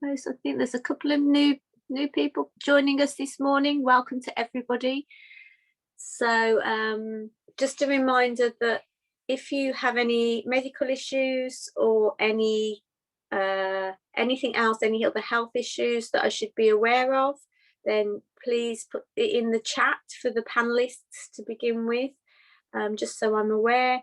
close. I think there's a couple of new people joining us this morning. Welcome to everybody. So just a reminder that if you have any medical issues or anything else, any other health issues that I should be aware of, then please put it in the chat for the panelists to begin with, just so I'm aware.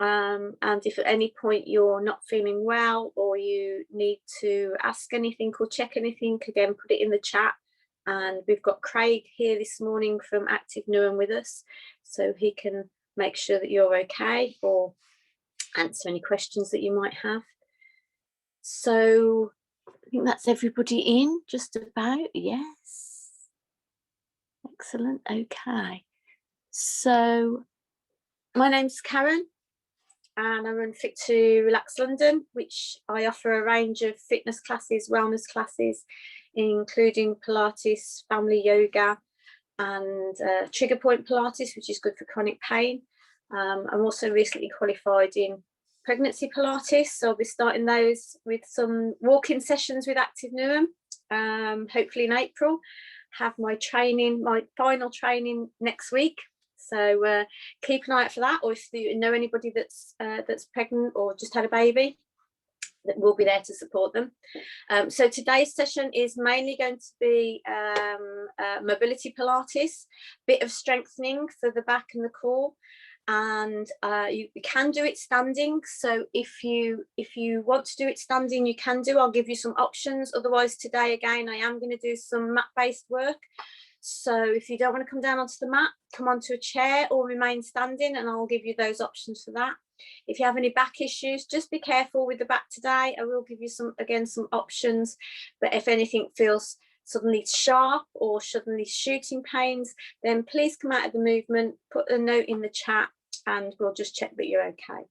And if at any point you're not feeling well or you need to ask anything or check anything, again, put it in the chat. And we've got Craig here this morning from Active Newham with us, so he can make sure that you're okay or answer any questions that you might have. So I think that's everybody in, just about. Yes. Excellent. Okay. So my name's Karen, and I run Fit to Relax London, which I offer a range of fitness classes, wellness classes, including Pilates, family yoga, and trigger point Pilates, which is good for chronic pain. I'm also recently qualified in pregnancy Pilates, so I'll be starting those with some walk-in sessions with Active Newham, hopefully in April. Have my final training next week. So keep an eye out for that, or if you know anybody that's pregnant or just had a baby, that will be there to support them. So today's session is mainly going to be mobility Pilates, bit of strengthening for the back and the core, and you can do it standing. So if you want to do it standing, you can do. I'll give you some options. Otherwise, today again, I am going to do some mat-based work. So if you don't want to come down onto the mat, come onto a chair or remain standing, and I'll give you those options for that. If you have any back issues, just be careful with the back today. I will give you some options, but if anything feels suddenly sharp or suddenly shooting pains, then please come out of the movement, put a note in the chat, and we'll just check that you're okay.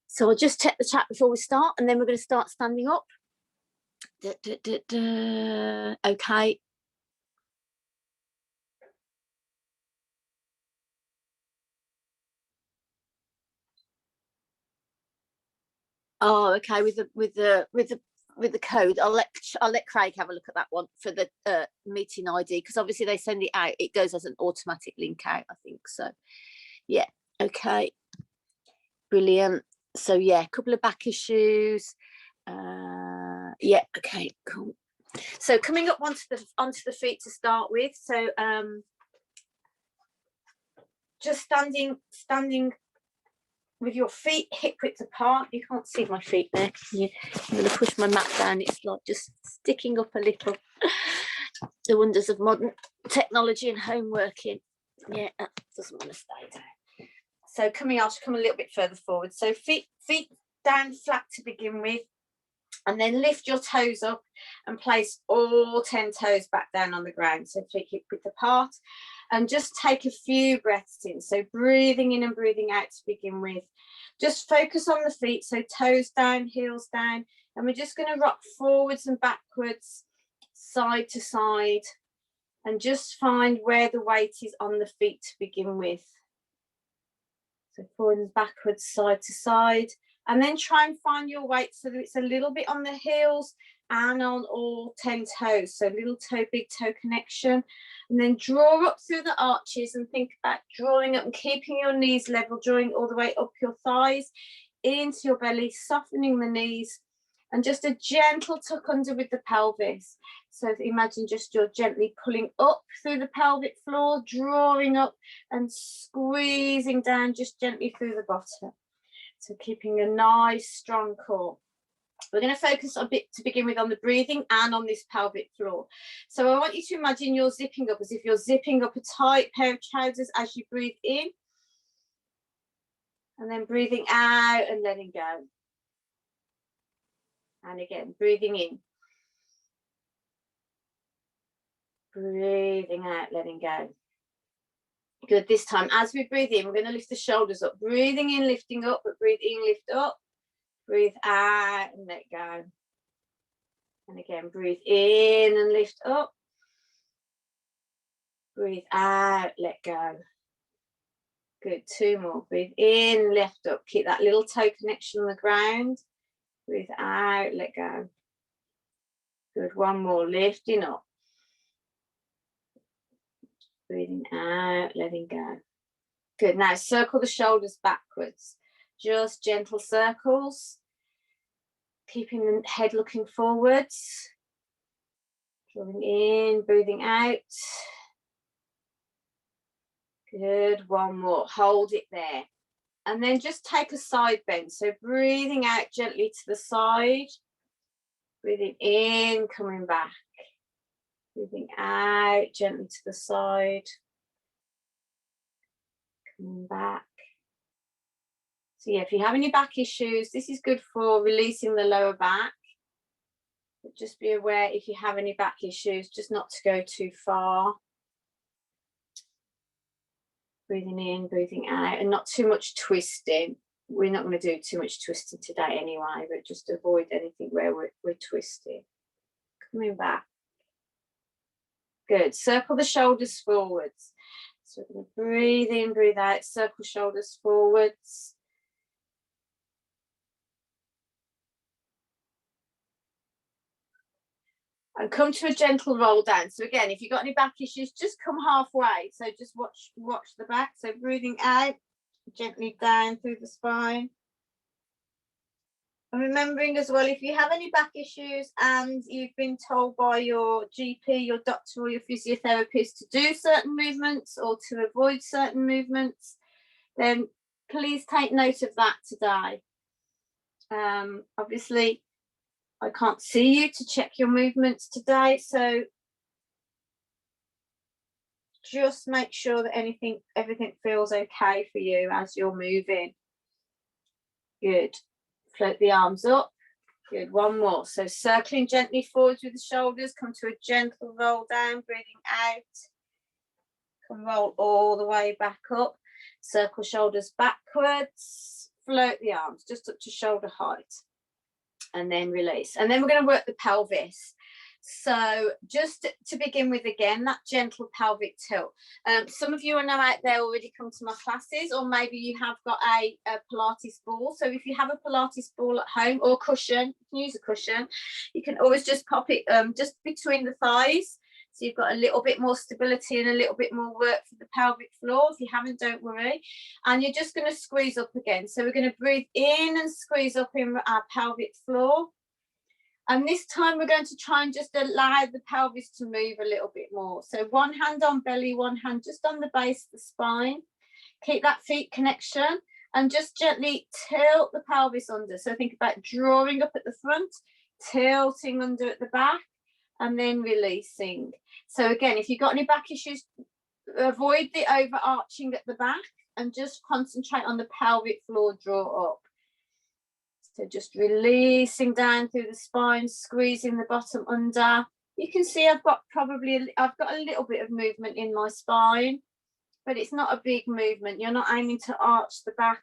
So I'll just check the chat before we start, and then we're going to start standing up. Okay. Oh, okay. With the code, I'll let Craig have a look at that one for the meeting ID, because obviously they send it out. It goes as an automatic link out, I think. So, yeah. Okay. Brilliant. So yeah, a couple of back issues. Yeah. Okay. Cool. So coming up onto the feet to start with. So just standing with your feet hip width apart. You can't see my feet there, can you? I'm going to push my mat down. It's like just sticking up a little. The wonders of modern technology and home working. Yeah, that doesn't want to stay down. So I'll come a little bit further forward. So feet down flat to begin with, and then lift your toes up and place all 10 toes back down on the ground. So feet hip width apart. And just take a few breaths in. So breathing in and breathing out to begin with. Just focus on the feet. So toes down, heels down. And we're just going to rock forwards and backwards, side to side. And just find where the weight is on the feet to begin with. So forwards and backwards, side to side. And then try and find your weight so that it's a little bit on the heels and on all 10 toes. So little toe, big toe connection. And then draw up through the arches and think about drawing up and keeping your knees level, drawing all the way up your thighs, into your belly, softening the knees, and just a gentle tuck under with the pelvis. So imagine just you're gently pulling up through the pelvic floor, drawing up and squeezing down just gently through the bottom. So keeping a nice strong core. We're going to focus a bit to begin with on the breathing and on this pelvic floor. So I want you to imagine you're zipping up as if you're zipping up a tight pair of trousers as you breathe in. And then breathing out and letting go. And again, breathing in. Breathing out, letting go. Good. This time, as we breathe in, we're going to lift the shoulders up. Breathing in, lifting up, but breathe in, lift up. Breathe out and let go. And again, breathe in and lift up. Breathe out, let go. Good. 2 more. Breathe in, lift up. Keep that little toe connection on the ground. Breathe out, let go. Good, one more, lifting up. Breathing out, letting go. Good, now circle the shoulders backwards. Just gentle circles. Keeping the head looking forwards. Drawing in, breathing out. Good, one more, hold it there. And then just take a side bend. So breathing out gently to the side. Breathing in, coming back. Breathing out gently to the side. Coming back. So yeah, if you have any back issues, this is good for releasing the lower back. But just be aware if you have any back issues, just not to go too far. Breathing in, breathing out, and not too much twisting. We're not going to do too much twisting today anyway, but just avoid anything where we're twisting. Coming back. Good. Circle the shoulders forwards. So we're going to breathe in, breathe out, circle shoulders forwards. And come to a gentle roll down. So again, if you've got any back issues, just come halfway. So just watch the back. So breathing out, gently down through the spine. And remembering as well, if you have any back issues and you've been told by your GP, your doctor or your physiotherapist to do certain movements or to avoid certain movements, then please take note of that today. Obviously, I can't see you to check your movements today, so just make sure that everything feels okay for you as you're moving. Good. Float the arms up. Good, one more. So circling gently forwards with the shoulders, come to a gentle roll down, breathing out. Come roll all the way back up. Circle shoulders backwards. Float the arms just up to shoulder height. And then release. And then we're going to work the pelvis. So just to begin with, again, that gentle pelvic tilt. Some of you are now out there already come to my classes, or maybe you have got a Pilates ball. So if you have a Pilates ball at home or cushion, you can use a cushion. You can always just pop it just between the thighs. So you've got a little bit more stability and a little bit more work for the pelvic floor. If you haven't, don't worry. And you're just going to squeeze up again. So we're going to breathe in and squeeze up in our pelvic floor. And this time we're going to try and just allow the pelvis to move a little bit more. So one hand on belly, one hand just on the base of the spine. Keep that feet connection and just gently tilt the pelvis under. So think about drawing up at the front, tilting under at the back, and then releasing. So again, if you've got any back issues, avoid the overarching at the back and just concentrate on the pelvic floor draw up. So just releasing down through the spine, squeezing the bottom under. You can see I've got a little bit of movement in my spine, but it's not a big movement. You're not aiming to arch the back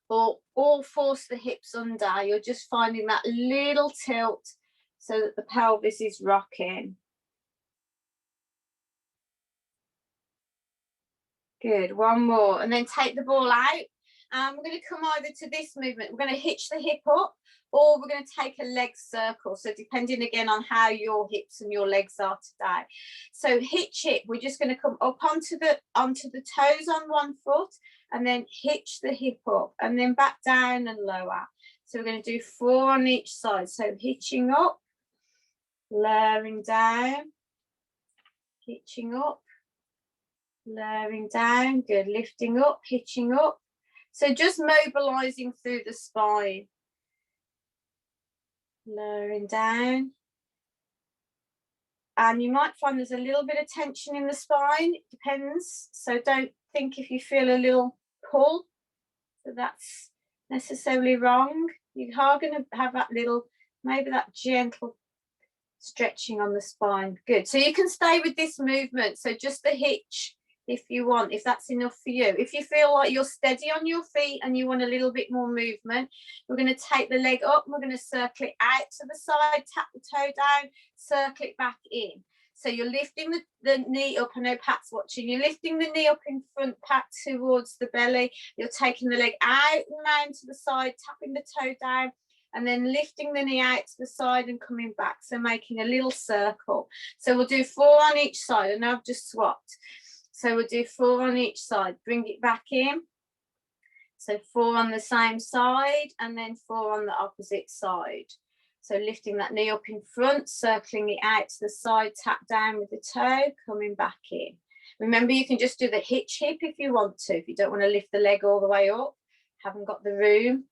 or force the hips under. You're just finding that little tilt so that the pelvis is rocking. Good, one more. And then take the ball out. We're going to come either to this movement. We're going to hitch the hip up, or we're going to take a leg circle. So depending again on how your hips and your legs are today. So hitch it. We're just going to come up onto the toes on one foot, and then hitch the hip up, and then back down and lower. So we're going to do 4 on each side. So hitching up, lowering down, hitching up, lowering down. Good. Lifting up, hitching up. So just mobilizing through the spine. Lowering down. And you might find there's a little bit of tension in the spine. It depends. So don't think if you feel a little pull that that's necessarily wrong. You are going to have that little, maybe that gentle stretching on the spine. Good. So you can stay with this movement. So just the hitch if you want, if that's enough for you. If you feel like you're steady on your feet and you want a little bit more movement, we're going to take the leg up, we're going to circle it out to the side, tap the toe down, circle it back in. So you're lifting the knee up. I know Pat's watching. You're lifting the knee up in front, Pat, towards the belly. You're taking the leg out and round to the side, tapping the toe down, and then lifting the knee out to the side and coming back. So making a little circle. So we'll do 4 on each side. And I've just swapped. So we'll do 4 on each side. Bring it back in. So 4 on the same side and then 4 on the opposite side. So lifting that knee up in front, circling it out to the side, tap down with the toe, coming back in. Remember, you can just do the hitch hip if you want to. If you don't want to lift the leg all the way up, haven't got the room,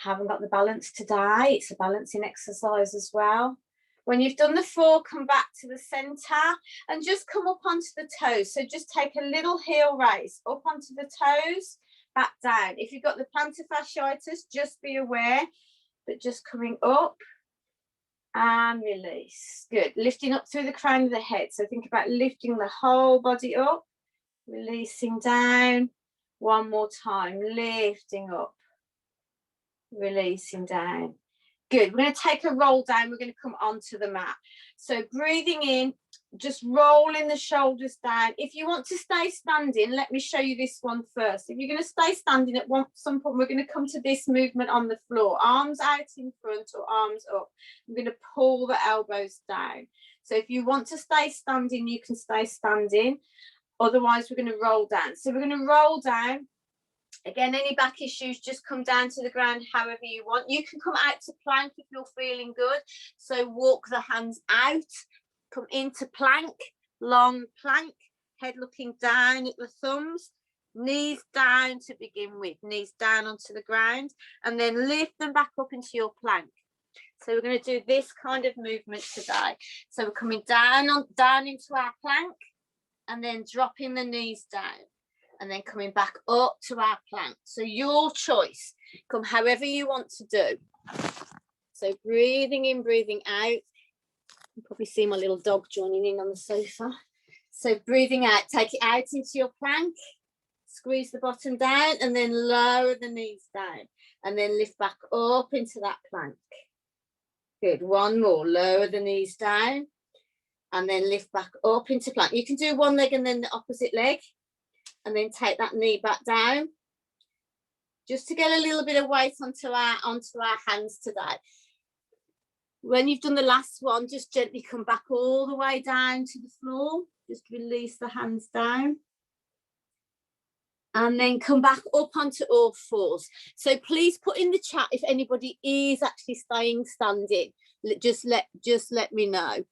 haven't got the balance today, it's a balancing exercise as well. When you've done the 4, come back to the center and just come up onto the toes. So just take a little heel raise up onto the toes, back down. If you've got the plantar fasciitis, just be aware, but just coming up and release. Good. Lifting up through the crown of the head. So think about lifting the whole body up, releasing down. One more time, lifting up, releasing down. Good. We're going to take a roll down. We're going to come onto the mat. So breathing in, just rolling the shoulders down. If you want to stay standing, let me show you this one first. If you're going to stay standing at some point, we're going to come to this movement on the floor. Arms out in front or arms up. I'm going to pull the elbows down. So if you want to stay standing, you can stay standing. Otherwise, we're going to roll down. So we're going to roll down. Again, any back issues, just come down to the ground however you want. You can come out to plank if you're feeling good. So walk the hands out, come into plank, long plank, head looking down at the thumbs, knees down to begin with, knees down onto the ground, and then lift them back up into your plank. So we're going to do this kind of movement today. So we're coming down into our plank and then dropping the knees down. And then coming back up to our plank. So your choice, come however you want to do. So breathing in, breathing out. You probably see my little dog joining in on the sofa. So breathing out, take it out into your plank, squeeze the bottom down and then lower the knees down and then lift back up into that plank. Good, one more, lower the knees down and then lift back up into plank. You can do one leg and then the opposite leg. And then take that knee back down, just to get a little bit of weight onto our hands today. When you've done the last one, just gently come back all the way down to the floor. Just release the hands down. And then come back up onto all fours. So please put in the chat if anybody is actually staying standing. Just let me know.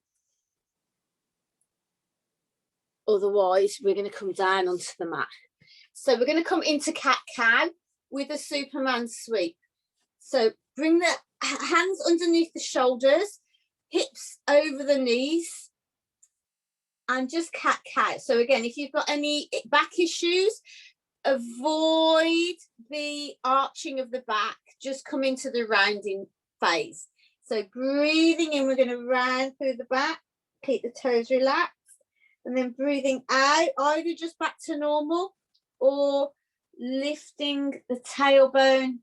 Otherwise, we're going to come down onto the mat. So we're going to come into cat-cow with a Superman sweep. So bring the hands underneath the shoulders, hips over the knees, and just cat-cow. So again, if you've got any back issues, avoid the arching of the back. Just come into the rounding phase. So breathing in, we're going to round through the back, keep the toes relaxed. And then breathing out, either just back to normal or lifting the tailbone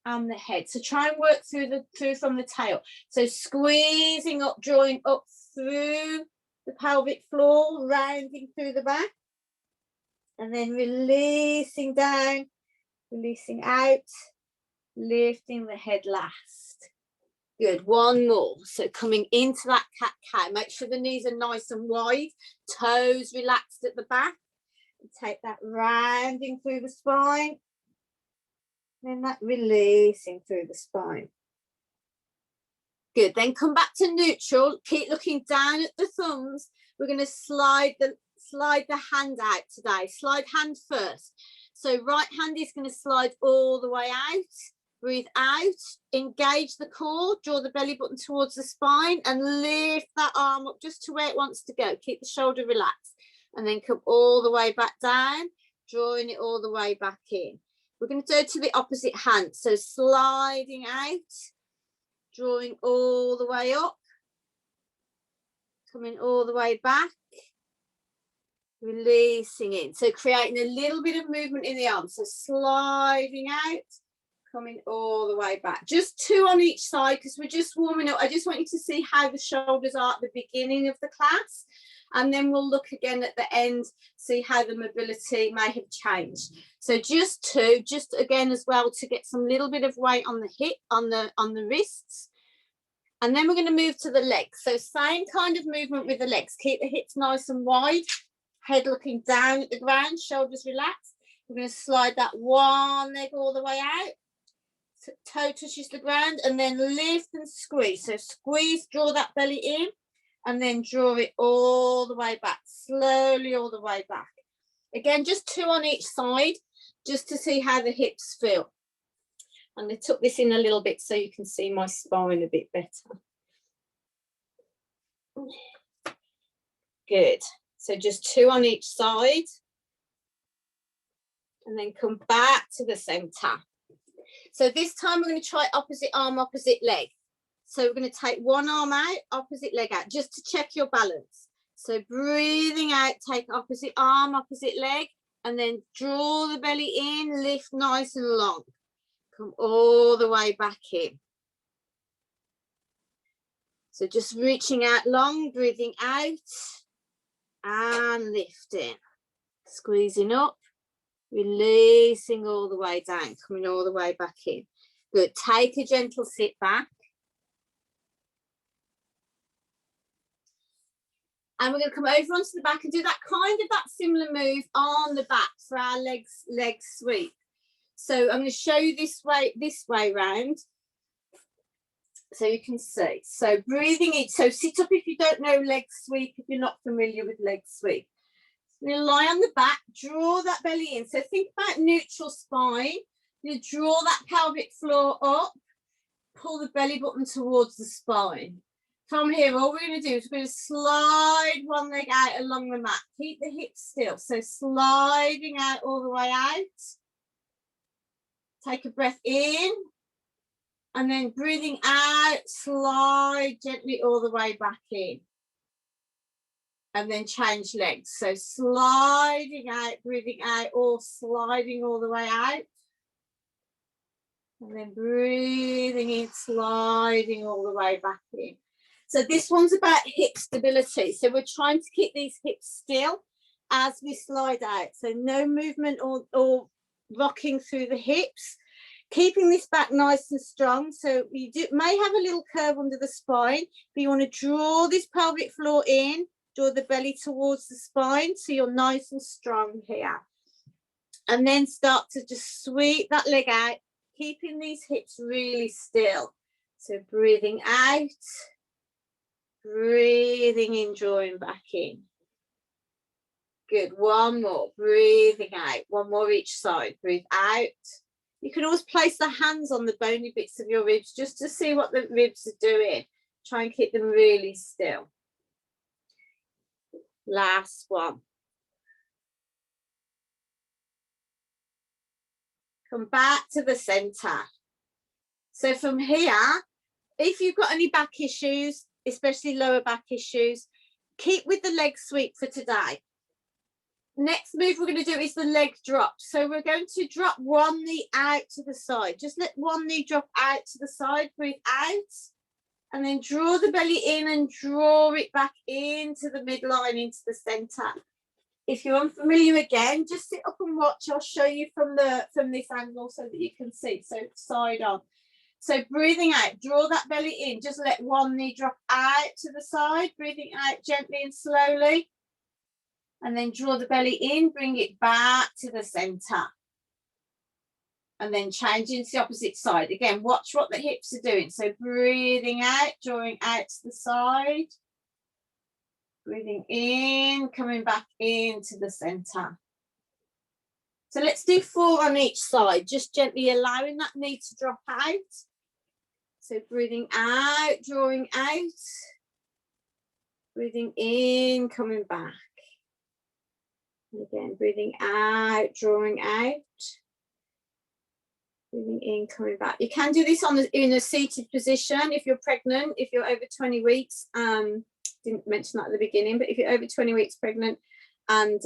and the head. So try and work through from the tail. So squeezing up, drawing up through the pelvic floor, rounding through the back. And then releasing down, releasing out, lifting the head last. Good, one more. So coming into that cat-cow, make sure the knees are nice and wide, toes relaxed at the back. And take that rounding through the spine. Then that releasing through the spine. Good, then come back to neutral. Keep looking down at the thumbs. We're going to slide the hand out today. Slide hand first. So right hand is going to slide all the way out. Breathe out, engage the core, draw the belly button towards the spine and lift that arm up just to where it wants to go. Keep the shoulder relaxed and then come all the way back down, drawing it all the way back in. We're going to go to the opposite hand. So sliding out, drawing all the way up, coming all the way back, releasing in. So creating a little bit of movement in the arms. So sliding out, coming all the way back. Just 2 on each side because we're just warming up. I just want you to see how the shoulders are at the beginning of the class. and then we'll look again at the end, see how the mobility may have changed. So just again as well, to get some little bit of weight on the hip, on the wrists. And then we're going to move to the legs. So same kind of movement with the legs. Keep the hips nice and wide, head looking down at the ground, shoulders relaxed. We're going to slide that one leg all the way out. Toe touches the ground, and then lift and squeeze. So squeeze, draw that belly in, and then draw it all the way back, slowly all the way back. Again, just 2 on each side, just to see how the hips feel. I'm going to tuck this in a little bit so you can see my spine a bit better. Good. So just 2 on each side, and then come back to the center. So this time we're going to try opposite arm, opposite leg. So we're going to take one arm out, opposite leg out, just to check your balance. So breathing out, take opposite arm, opposite leg, and then draw the belly in, lift nice and long. Come all the way back in. So just reaching out long, breathing out, and lifting. Squeezing up. Releasing all the way down, coming all the way back in. Good. Take a gentle sit back. And we're going to come over onto the back and do that similar move on the back for our leg sweep. So I'm going to show you this way round, so you can see. So breathing in. So sit up if you don't know leg sweep, if you're not familiar with leg sweep. You lie on the back, draw that belly in. So think about neutral spine. You draw that pelvic floor up, pull the belly button towards the spine. From here, all we're going to do is we're going to slide one leg out along the mat. Keep the hips still. So sliding out all the way out. Take a breath in. And then breathing out, slide gently all the way back in. And then change legs. So sliding out, breathing out, or sliding all the way out. And then breathing in, sliding all the way back in. So this one's about hip stability. So we're trying to keep these hips still as we slide out. So no movement or rocking through the hips. Keeping this back nice and strong. So you may have a little curve under the spine, but you want to draw this pelvic floor in. Draw the belly towards the spine so you're nice and strong here. And then start to just sweep that leg out, keeping these hips really still. So breathing out, breathing in, drawing back in. Good, one more, breathing out. One more each side, breathe out. You can always place the hands on the bony bits of your ribs just to see what the ribs are doing. Try and keep them really still. Last one. Come back to the center. So from here, if you've got any back issues, especially lower back issues, keep with the leg sweep for today. Next move we're going to do is the leg drop. So we're going to drop one knee out to the side. Just let one knee drop out to the side. Breathe out. And then draw the belly in and draw it back into the midline, into the center. If you're unfamiliar again, just sit up and watch. I'll show you from this angle so that you can see. So side on. So breathing out, draw that belly in. Just let one knee drop out to the side. Breathing out gently and slowly. And then draw the belly in, bring it back to the center. And then change into the opposite side. Again, watch what the hips are doing. So breathing out, drawing out to the side. Breathing in, coming back into the center. So let's do 4 on each side, just gently allowing that knee to drop out. So breathing out, drawing out. Breathing in, coming back. And again, breathing out, drawing out. Breathing in, coming back. You can do this in a seated position if you're pregnant, if you're over 20 weeks. Didn't mention that at the beginning, but if you're over 20 weeks pregnant and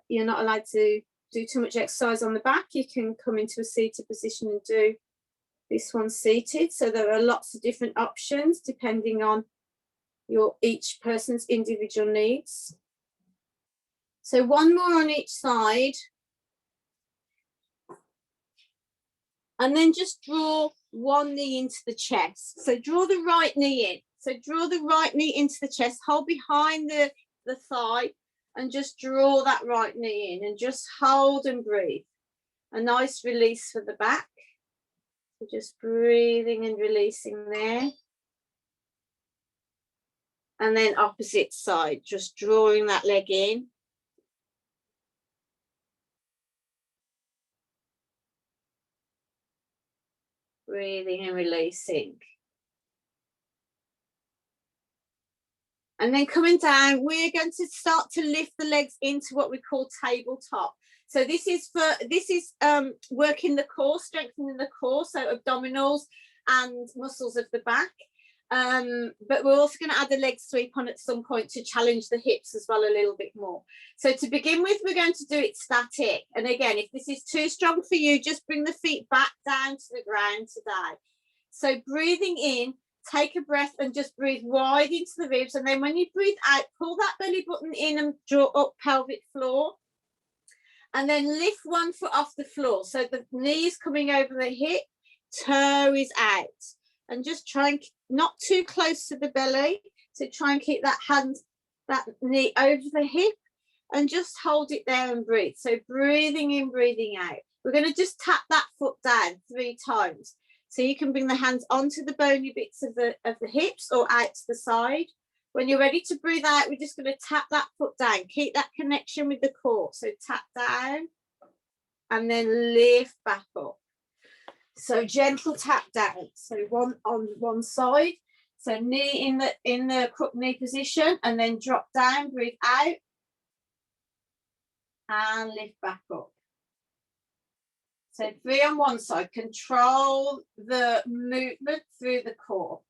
you're not allowed to do too much exercise on the back, you can come into a seated position and do this one seated. So there are lots of different options depending on each person's individual needs. So one more on each side. And then just draw one knee into the chest. So draw the right knee in. So draw the right knee into the chest, hold behind the thigh, and just draw that right knee in and just hold and breathe. A nice release for the back. So just breathing and releasing there. And then opposite side, just drawing that leg in. Breathing and releasing. And then coming down, we're going to start to lift the legs into what we call tabletop. So this is working the core, strengthening the core, so abdominals and muscles of the back. But we're also going to add a leg sweep on at some point to challenge the hips as well a little bit more. So to begin with, we're going to do it static. And again, if this is too strong for you, just bring the feet back down to the ground today. So breathing in, take a breath and just breathe wide into the ribs. And then when you breathe out, pull that belly button in and draw up pelvic floor. And then lift one foot off the floor. So the knee is coming over the hip, toe is out. And just try and not too close to the belly. So try and keep that hand, that knee over the hip and just hold it there and breathe. So breathing in, breathing out. We're going to just tap that foot down 3 times. So you can bring the hands onto the bony bits of the hips or out to the side. When you're ready to breathe out, we're just going to tap that foot down. Keep that connection with the core. So tap down and then lift back up. So gentle tap down. So one on one side. So knee in the crook knee position and then drop down, breathe out and lift back up. So 3 on one side, control the movement through the core.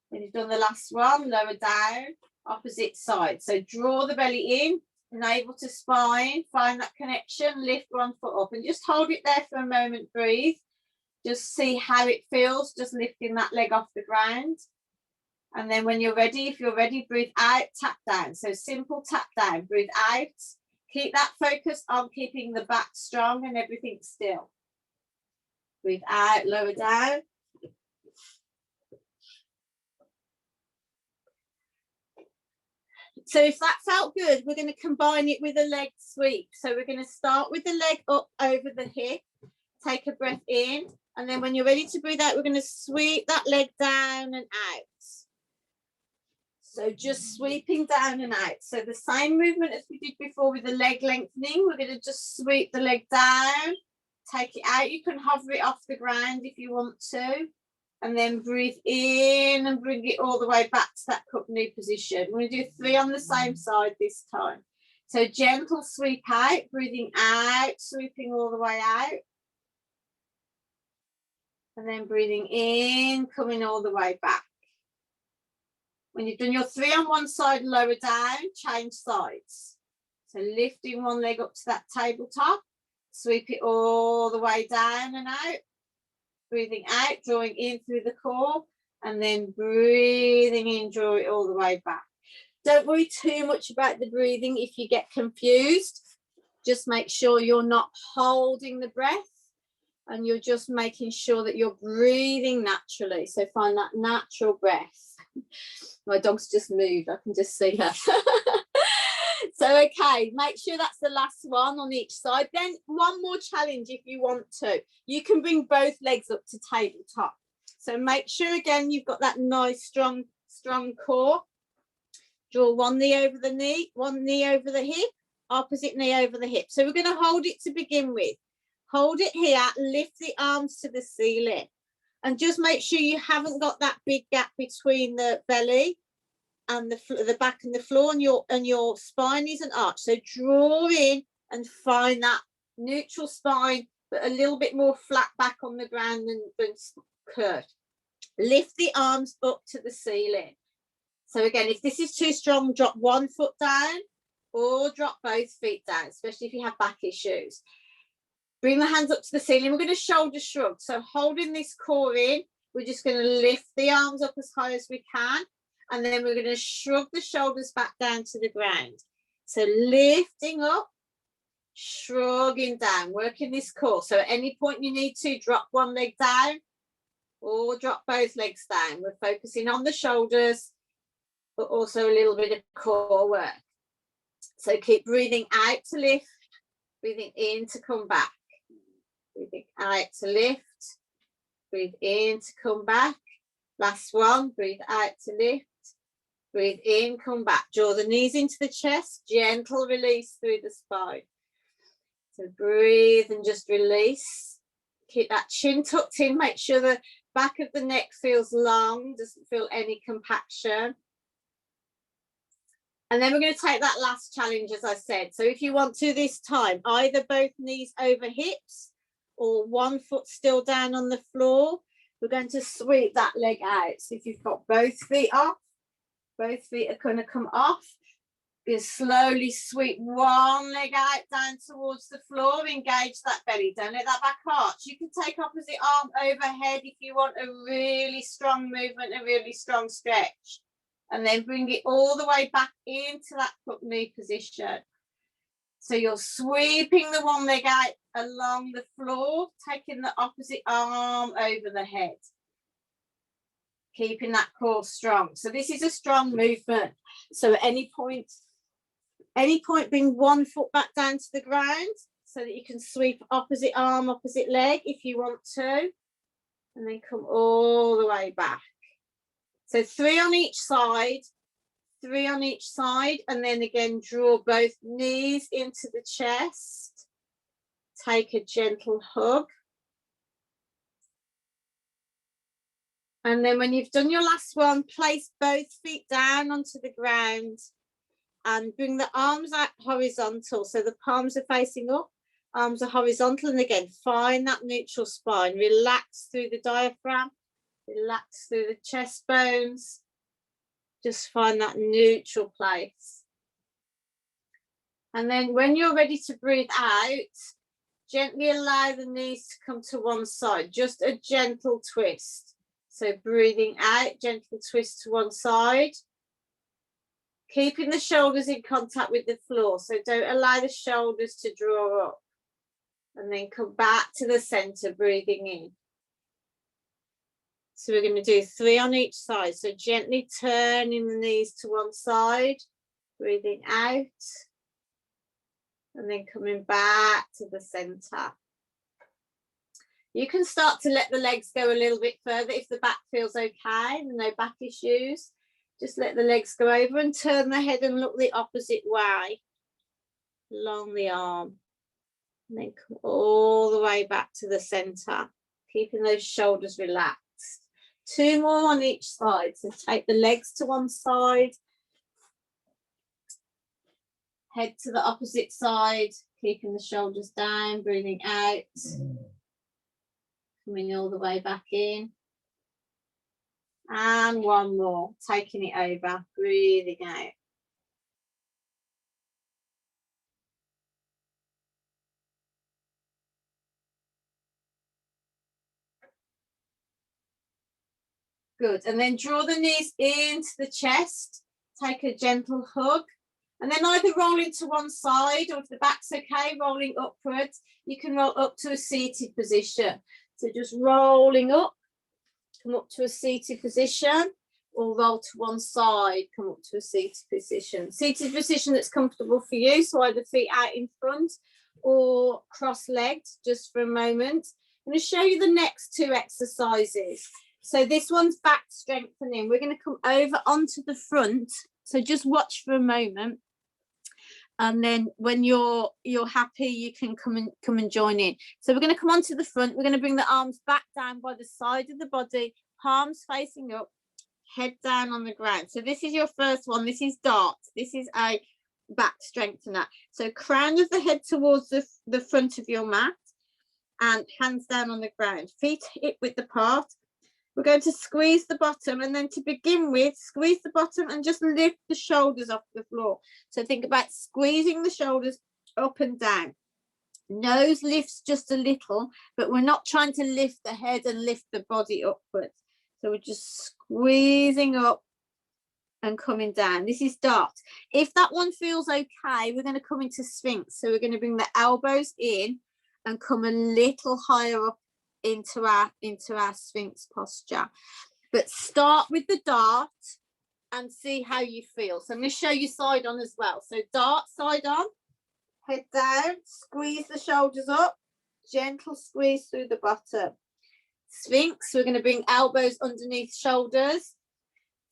When you've done the last one, lower down, opposite side. So draw the belly in, navel to spine, find that connection, lift one foot up and just hold it there for a moment, breathe. Just see how it feels, just lifting that leg off the ground. And then when you're ready, if you're ready, breathe out, tap down. So simple tap down, breathe out. Keep that focus on keeping the back strong and everything still. Breathe out, lower down. So if that felt good, we're going to combine it with a leg sweep. So we're going to start with the leg up over the hip. Take a breath in. And then when you're ready to breathe out, we're going to sweep that leg down and out. So just sweeping down and out. So the same movement as we did before with the leg lengthening. We're going to just sweep the leg down. Take it out. You can hover it off the ground if you want to. And then breathe in and bring it all the way back to that crook knee position. We're going to do 3 on the same side this time. So gentle sweep out, breathing out, sweeping all the way out. And then breathing in, coming all the way back. When you've done your 3 on one side, lower down, change sides. So lifting one leg up to that tabletop, sweep it all the way down and out. Breathing out, drawing in through the core, and then breathing in, draw it all the way back. Don't worry too much about the breathing if you get confused. Just make sure you're not holding the breath and you're just making sure that you're breathing naturally. So find that natural breath. My dog's just moved, I can just see her. So, okay, make sure that's the last one on each side. Then one more challenge if you want to. You can bring both legs up to tabletop. So make sure, again, you've got that nice, strong core. Draw one knee over the knee, one knee over the hip, opposite knee over the hip. So we're going to hold it to begin with. Hold it here, lift the arms to the ceiling. And just make sure you haven't got that big gap between the belly and the back and the floor, and your spine isn't arched. So draw in and find that neutral spine, but a little bit more flat back on the ground than curved. Lift the arms up to the ceiling. So again, if this is too strong, drop one foot down or drop both feet down, especially if you have back issues. Bring the hands up to the ceiling. We're going to shoulder shrug. So holding this core in, we're just going to lift the arms up as high as we can. And then we're going to shrug the shoulders back down to the ground. So lifting up, shrugging down, working this core. So at any point you need to drop one leg down or drop both legs down. We're focusing on the shoulders, but also a little bit of core work. So keep breathing out to lift, breathing in to come back. Breathing out to lift, breathe in to come back. Last one, breathe out to lift, breathe in, come back. Draw the knees into the chest, gentle release through the spine. So breathe and just release. Keep that chin tucked in, make sure the back of the neck feels long, doesn't feel any compaction. And then we're going to take that last challenge, as I said. So if you want to this time, either both knees over hips or one foot still down on the floor, we're going to sweep that leg out. So if you've got both feet off, both feet are going to come off. You slowly sweep one leg out down towards the floor, engage that belly, don't let that back arch. You can take opposite arm overhead if you want a really strong movement, a really strong stretch. And then bring it all the way back into that hook knee position. So you're sweeping the one leg out along the floor, taking the opposite arm over the head. Keeping that core strong. So this is a strong movement. So at any point, bring one foot back down to the ground so that you can sweep opposite arm, opposite leg if you want to. And then come all the way back. So 3 on each side, 3 on each side, and then again, draw both knees into the chest. Take a gentle hug. And then when you've done your last one, place both feet down onto the ground and bring the arms out horizontal. So the palms are facing up, arms are horizontal. And again, find that neutral spine. Relax through the diaphragm. Relax through the chest bones. Just find that neutral place. And then when you're ready to breathe out, gently allow the knees to come to one side. Just a gentle twist. So breathing out, gentle twist to one side. Keeping the shoulders in contact with the floor. So don't allow the shoulders to draw up. And then come back to the center, breathing in. So we're going to do 3 on each side. So gently turning the knees to one side, breathing out, and then coming back to the center. You can start to let the legs go a little bit further if the back feels okay and no back issues. Just let the legs go over and turn the head and look the opposite way along the arm. And then come all the way back to the center, keeping those shoulders relaxed. 2 more on each side. So take the legs to one side, head to the opposite side, keeping the shoulders down, breathing out, coming all the way back in. And 1 more, taking it over, breathing out. Good, and then draw the knees into the chest, take a gentle hug, and then either roll into one side, or if the back's okay, rolling upwards, you can roll up to a seated position. So just rolling up, come up to a seated position, or roll to one side, come up to a seated position. Seated position that's comfortable for you, so either feet out in front or cross-legged, just for a moment. I'm going to show you the next 2 exercises. So this one's back strengthening. We're going to come over onto the front. So just watch for a moment. And then when you're happy, you can come and join in. So we're going to come onto the front. We're going to bring the arms back down by the side of the body, palms facing up, head down on the ground. So this is your first one. This is dart. This is a back strengthener. So crown of the head towards the front of your mat and hands down on the ground. Feet hip width apart. We're going to squeeze the bottom, and then to begin with, squeeze the bottom and just lift the shoulders off the floor. So think about squeezing the shoulders up and down. Nose lifts just a little, but we're not trying to lift the head and lift the body upwards. So we're just squeezing up and coming down. This is dot. If that one feels okay, we're going to come into Sphinx. So we're going to bring the elbows in and come a little higher up into our Sphinx posture. But start with the dart and see how you feel. So I'm going to show you side on as well. So dart, side on, head down, squeeze the shoulders up, gentle squeeze through the bottom. Sphinx, we're going to bring elbows underneath shoulders,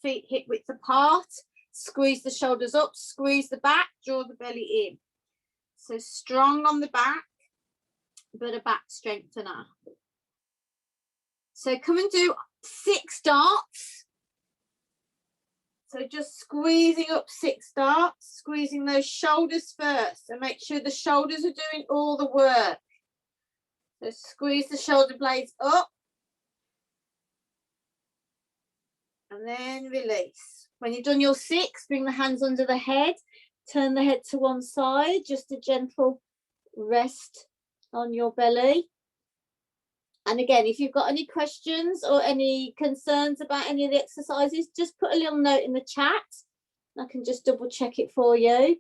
feet hip width apart, squeeze the shoulders up, squeeze the back, draw the belly in. So strong on the back, but a back strengthener. So come and do 6 darts. So just squeezing up 6 darts, squeezing those shoulders first, and make sure the shoulders are doing all the work. So squeeze the shoulder blades up, and then release. When you've done your 6, bring the hands under the head, turn the head to one side, just a gentle rest on your belly. And again, if you've got any questions or any concerns about any of the exercises, just put a little note in the chat. I can just double check it for you.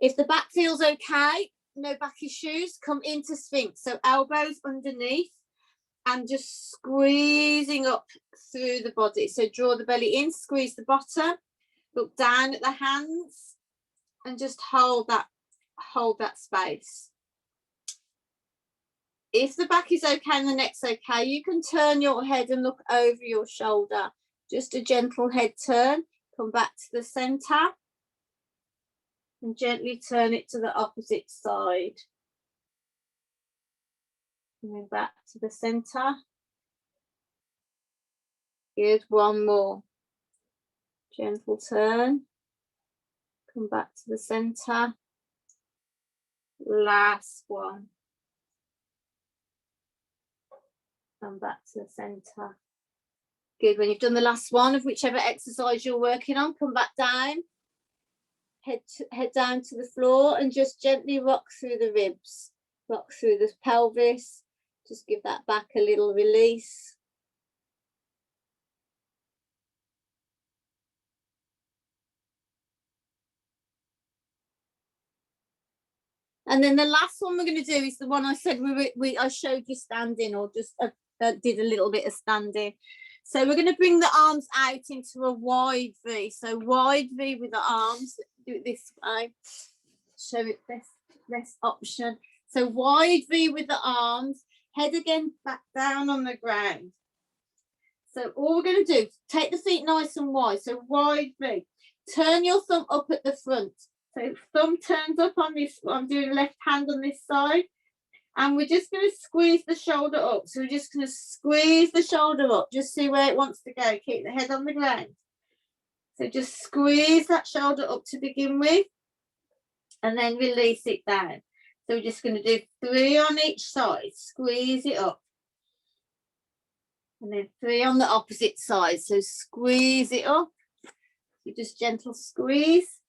If the back feels okay, no back issues, come into Sphinx. So elbows underneath and just squeezing up through the body. So draw the belly in, squeeze the bottom, look down at the hands, and just hold that space. If the back is okay and the neck's okay, you can turn your head and look over your shoulder. Just a gentle head turn. Come back to the center and gently turn it to the opposite side. Coming back to the center. Good, one more. Gentle turn. Come back to the center. Last one. Come back to the center. Good. When you've done the last one of whichever exercise you're working on, come back down. Head down to the floor and just gently rock through the ribs. Rock through the pelvis. Just give that back a little release. And then the last one we're going to do is the one I said I showed you standing, or just did a little bit of standing. So we're going to bring the arms out into a wide V. So wide V with the arms. Do it this way. Show it this option. So wide V with the arms. Head again back down on the ground. So all we're going to do, take the feet nice and wide. So wide V. Turn your thumb up at the front. So thumb turns up on this. I'm doing left hand on this side. And we're just going to squeeze the shoulder up. So we're just going to squeeze the shoulder up. Just see where it wants to go. Keep the head on the ground. So just squeeze that shoulder up to begin with. And then release it down. So we're just going to do 3 on each side. Squeeze it up. And then 3 on the opposite side. So squeeze it up. So just gentle squeeze.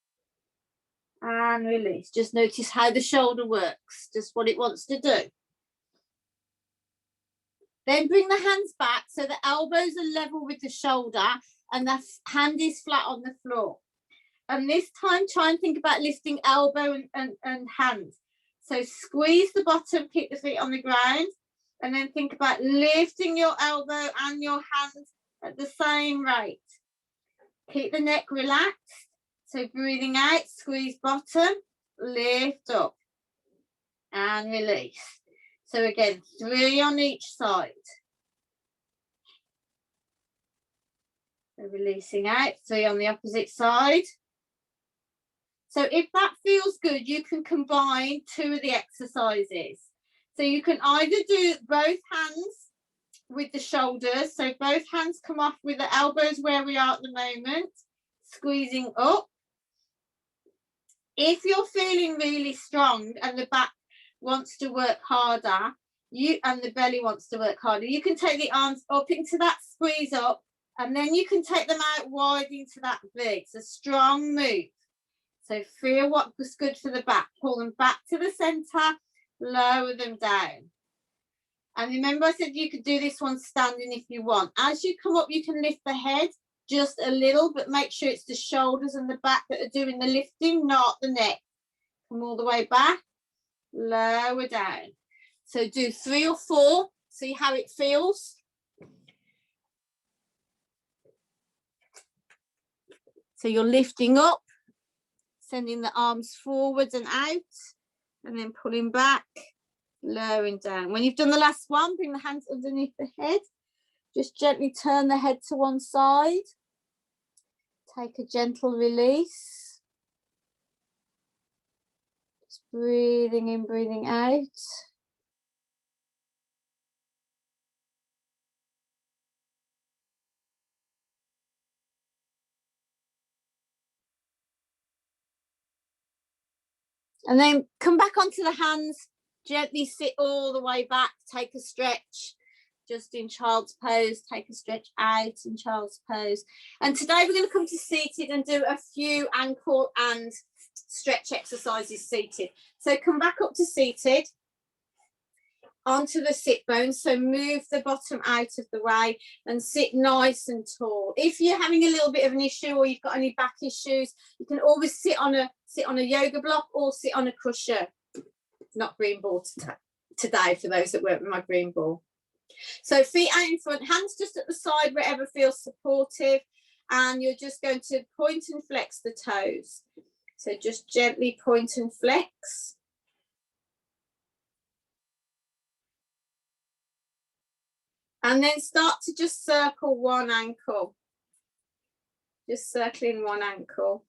And release. Just notice how the shoulder works, just what it wants to do. Then bring the hands back so the elbows are level with the shoulder and the hand is flat on the floor. And this time, try and think about lifting elbow and hand. So squeeze the bottom, keep the feet on the ground, and then think about lifting your elbow and your hand at the same rate. Keep the neck relaxed. So breathing out, squeeze bottom, lift up, and release. So again, 3 on each side. So releasing out, 3 on the opposite side. So if that feels good, you can combine 2 of the exercises. So you can either do both hands with the shoulders. So both hands come off with the elbows where we are at the moment, squeezing up. If you're feeling really strong and the back wants to work harder, and the belly wants to work harder, you can take the arms up into that squeeze up, and then you can take them out wide into that V. It's a strong move. So feel what was good for the back. Pull them back to the center, lower them down. And remember I said you could do this one standing if you want. As you come up, you can lift the head just a little, but make sure it's the shoulders and the back that are doing the lifting, not the neck. Come all the way back, lower down. So do 3 or 4, see how it feels. So you're lifting up, sending the arms forwards and out, and then pulling back, lowering down. When you've done the last one, bring the hands underneath the head. Just gently turn the head to one side. Take a gentle release. Just breathing in, breathing out. And then come back onto the hands, gently sit all the way back, take a stretch, just in child's pose, take a stretch out in child's pose. And today we're going to come to seated and do a few ankle and stretch exercises seated. So come back up to seated, onto the sit bones, so move the bottom out of the way and sit nice and tall. If you're having a little bit of an issue or you've got any back issues, you can always sit on a yoga block or sit on a crusher. Not green ball today for those that work with my green ball. So feet out in front, hands just at the side wherever feels supportive, and you're just going to point and flex the toes. So just gently point and flex. And then start to just circle one ankle. Just circling one ankle.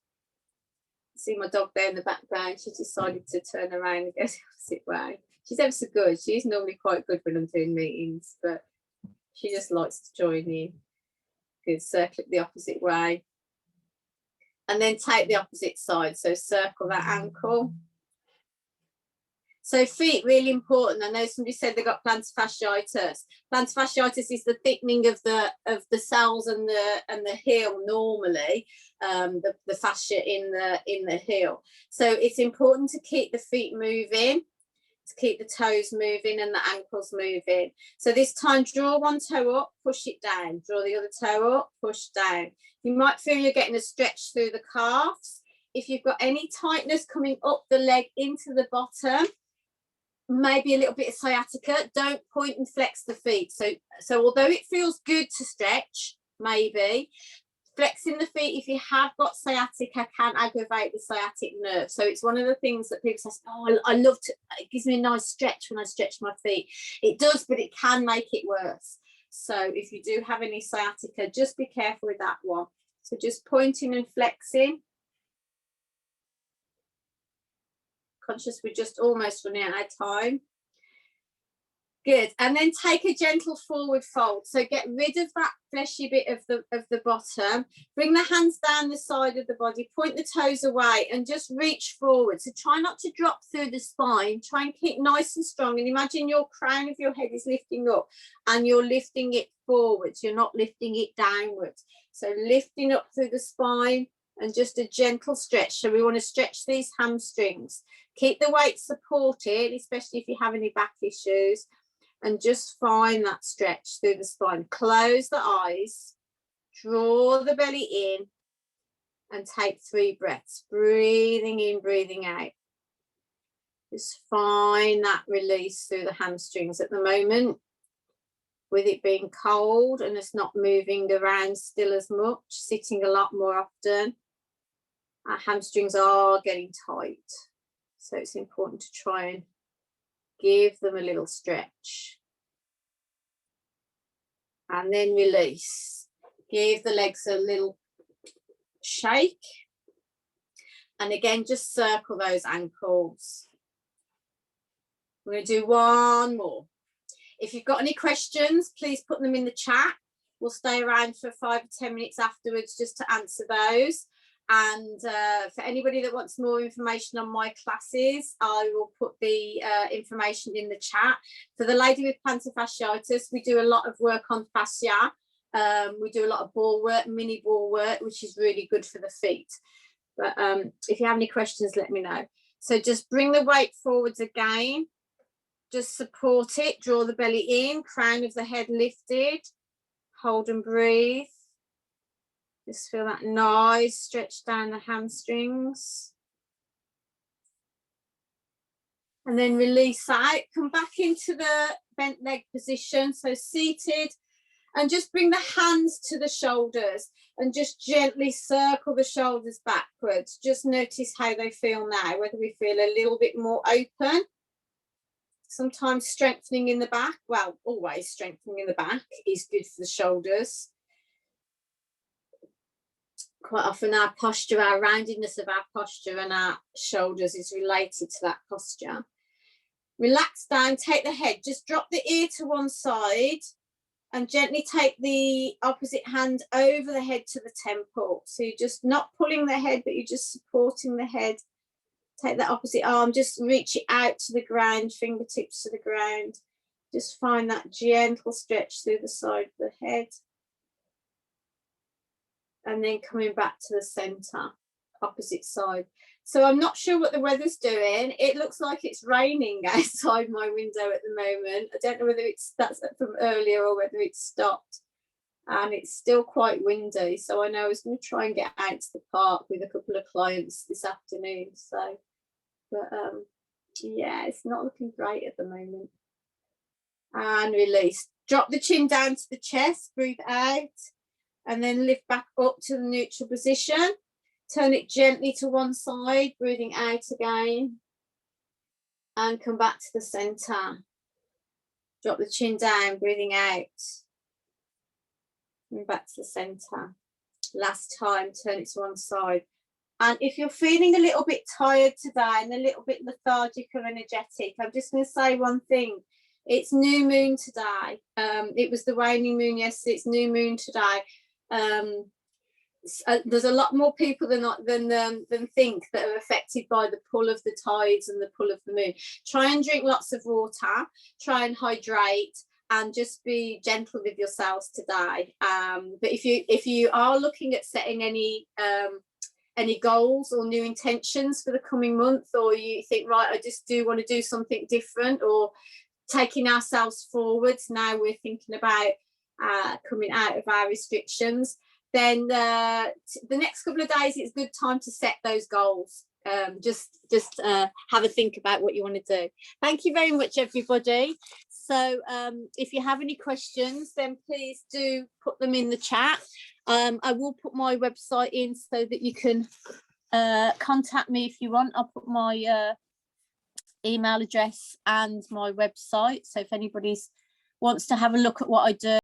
See my dog there in the background. She decided to turn around and go the opposite way. She's ever so good. She's normally quite good when I'm doing meetings, but she just likes to join in. Good, circle it the opposite way. And then take the opposite side. So circle that ankle. So feet, really important. I know somebody said they got plantar fasciitis. Plantar fasciitis is the thickening of the cells and the heel normally, the fascia in the heel. So it's important to keep the feet moving, to keep the toes moving and the ankles moving. So this time, draw one toe up, push it down. Draw the other toe up, push down. You might feel you're getting a stretch through the calves. If you've got any tightness coming up the leg into the bottom, maybe a little bit of sciatica, don't point and flex the feet. So although it feels good to stretch, maybe flexing the feet, if you have got sciatica, can aggravate the sciatic nerve. So it's one of the things that people say, oh, I love to, it gives me a nice stretch when I stretch my feet. It does, but it can make it worse. So if you do have any sciatica, just be careful with that one. So just pointing and flexing. Conscious we're just almost running out of time. Good. And then take a gentle forward fold. So get rid of that fleshy bit of the bottom. Bring the hands down the side of the body. Point the toes away and just reach forward. So try not to drop through the spine. Try and keep nice and strong. And imagine your crown of your head is lifting up and you're lifting it forwards. You're not lifting it downwards. So lifting up through the spine and just a gentle stretch. So we want to stretch these hamstrings. Keep the weight supported, especially if you have any back issues, and just find that stretch through the spine. Close the eyes, draw the belly in, and take 3 breaths. Breathing in, breathing out. Just find that release through the hamstrings at the moment. With it being cold and it's not moving around still as much, sitting a lot more often, our hamstrings are getting tight. So it's important to try and give them a little stretch. And then release. Give the legs a little shake. And again, just circle those ankles. We're going to do one more. If you've got any questions, please put them in the chat. We'll stay around for 5 or 10 minutes afterwards just to answer those. And for anybody that wants more information on my classes, I will put the information in the chat. For the lady with plantar fasciitis, we do a lot of work on fascia. We do a lot of ball work, mini ball work, which is really good for the feet. But if you have any questions, let me know. So just bring the weight forwards again. Just support it. Draw the belly in, crown of the head lifted. Hold and breathe. Just feel that nice stretch down the hamstrings. And then release out. Come back into the bent leg position. So seated. And just bring the hands to the shoulders and just gently circle the shoulders backwards. Just notice how they feel now, whether we feel a little bit more open. Sometimes strengthening in the back, well, always strengthening in the back is good for the shoulders. Quite often our posture, our roundedness of our posture and our shoulders is related to that posture. Relax down, take the head, just drop the ear to one side and gently take the opposite hand over the head to the temple. So you're just not pulling the head, but you're just supporting the head. Take that opposite arm, just reach it out to the ground, fingertips to the ground. Just find that gentle stretch through the side of the head. And then coming back to the center, opposite side. So I'm not sure what the weather's doing. It looks like it's raining outside my window at the moment. I don't know whether that's from earlier or whether it's stopped. And it's still quite windy. So I know I was going to try and get out to the park with a couple of clients this afternoon. So, but yeah, it's not looking great at the moment. And release. Drop the chin down to the chest, breathe out. And then lift back up to the neutral position. Turn it gently to one side, breathing out again. And come back to the center. Drop the chin down, breathing out. And back to the center. Last time, turn it to one side. And if you're feeling a little bit tired today and a little bit lethargic or energetic, I'm just going to say one thing. It's new moon today. It was the waning moon yesterday. It's new moon today. There's a lot more people than think that are affected by the pull of the tides and the pull of the moon. Try and drink lots of water, try and hydrate, and just be gentle with yourselves today. But if you are looking at setting any goals or new intentions for the coming month, or you think, right, I just do want to do something different, or taking ourselves forwards, now we're thinking about coming out of our restrictions, then the next couple of days it's a good time to set those goals. Just have a think about what you want to do. Thank you very much, everybody. So if you have any questions, then please do put them in the chat. I will put my website in so that you can contact me if you want. I'll put my email address and my website, so if anybody wants to have a look at what I do.